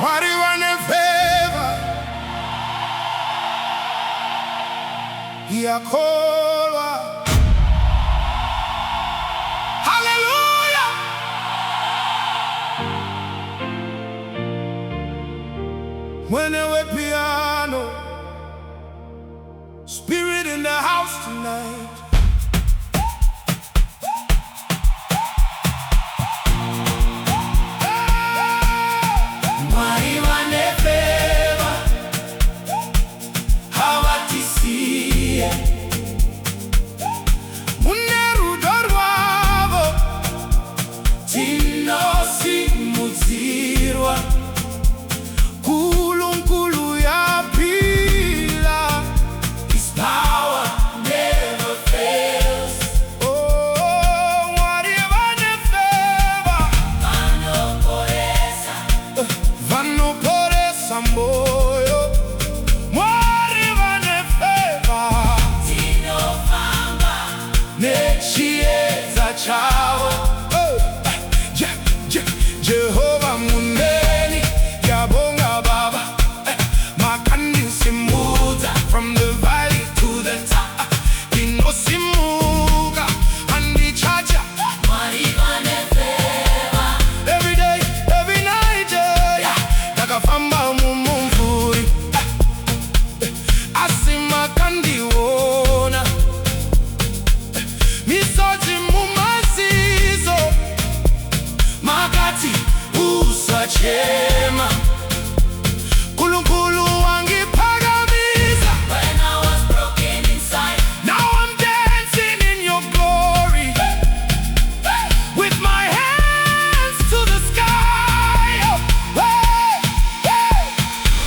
Mwari Vane Fevha yakolwa. Hallelujah. MweneWePiano, spirit in the house tonight. Mwari Vane Fevha hawatisiye, munerudo rwavo tinosimudzirwa. Nkulu yapila, His power never fails. Oh, Mwari Vane Fevha vanoporesa moyo. Mwari Vane Fevha tinofamba nechiedza chavo. Jehovah muneni yabonga baba, makandisimuza from the valley to the top. Inosimuka andichacha. Mwari Vane Fevha every day, every night, nakafamba mumumvuri asimakandiona misodzi mumazizo makati usachema. Nkulunkulu wangiphakamisa when I was broken inside. Now I'm dancing in your glory, with my hands to the sky. Hey, hey.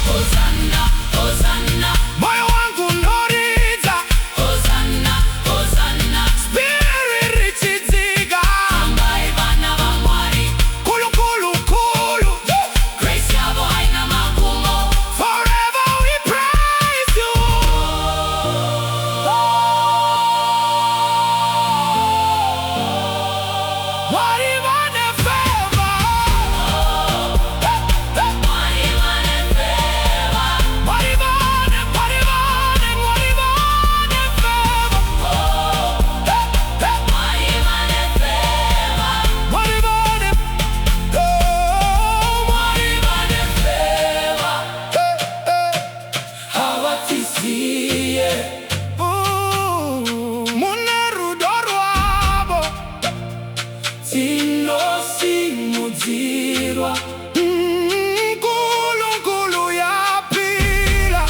Hosanna, Hosanna. Moyo wangu noridza. Hosanna, Hosanna. Spirit richidziga. Ambai vana va Mwari. Nkulunkulu nkulu. Grace yavo haina magumo. Forever we praise you. Mwari Vane Fevha. Mwari Vane Fevha. Mwari Vane, Mwari Vane, Mwari Vane Fevha. Mwari Vane Fevha. Mwari Vane. Mwari Vane Fevha hawatisiye, munerudo rwavo tinosimudzirwa. Nkulu yapila,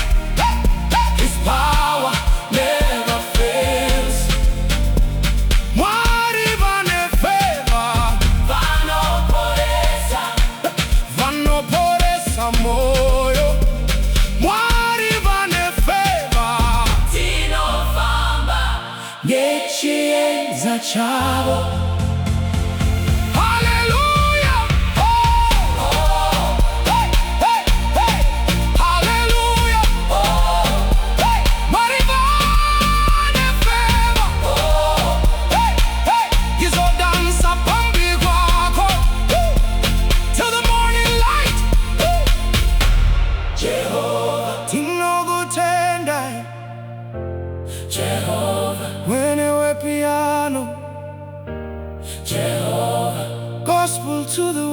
His power never fails. Mwari Vane Fevha vanoporesa moyo. Mwari Vane Fevha tinofamba nechiedza chavo. Hallelujah. Hey, hey, hey. Hallelujah. Hey, Mwari Vane Fevha. Hey, hey. Ngizodansa phambi kwakho till the morning light. Jehovah tinokutenda. Jehovah MweneWePiano. Jehovah gospel to the